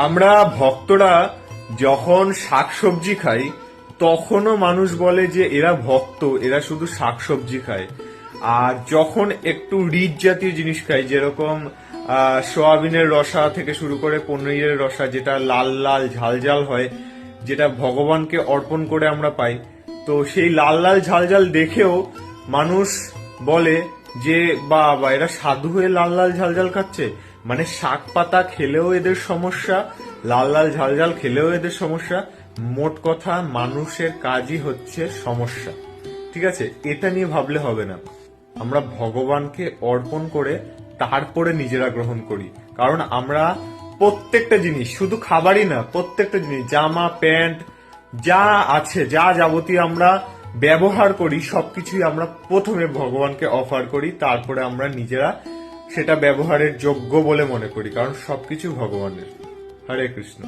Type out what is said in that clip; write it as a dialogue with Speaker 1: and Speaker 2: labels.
Speaker 1: আমরা ভক্তরা যখন শাকসবজি খাই তখনও মানুষ বলে যে এরা ভক্ত, এরা শুধু শাকসবজি খায়। আর যখন একটু রিচ জাতীয় জিনিস খাই, যেরকম সোয়াবিনের রসা থেকে শুরু করে পনিরের রসা, যেটা লাল লাল ঝাল ঝাল হয়, যেটা ভগবানকে অর্পণ করে আমরা পাই, তো সেই লাল লাল ঝাল ঝাল দেখেও মানুষ বলে যে বা এরা সাধু হয়ে লাল লাল ঝাল ঝাল খাচ্ছে। মানে শাক পাতা খেলেও এদের সমস্যা, লাল লাল ঝাল ঝাল খেলেও এদের সমস্যা। মোট কথা মানুষের কাজই হচ্ছে সমস্যা। ঠিক আছে, এটা নিয়ে ভাবলে হবে না। আমরা ভগবানকে অর্পণ করে তারপরে নিজেরা গ্রহণ করি। কারণ আমরা প্রত্যেকটা জিনিস, শুধু খাবারই না, প্রত্যেকটা জিনিস, জামা প্যান্ট যা আছে, যা যাবতীয় আমরা ব্যবহার করি, সবকিছুই আমরা প্রথমে ভগবানকে অফার করি, তারপরে আমরা নিজেরা সেটা ব্যবহারের যোগ্য বলে মনে করি। কারণ সবকিছু ভগবানের। হরে কৃষ্ণ।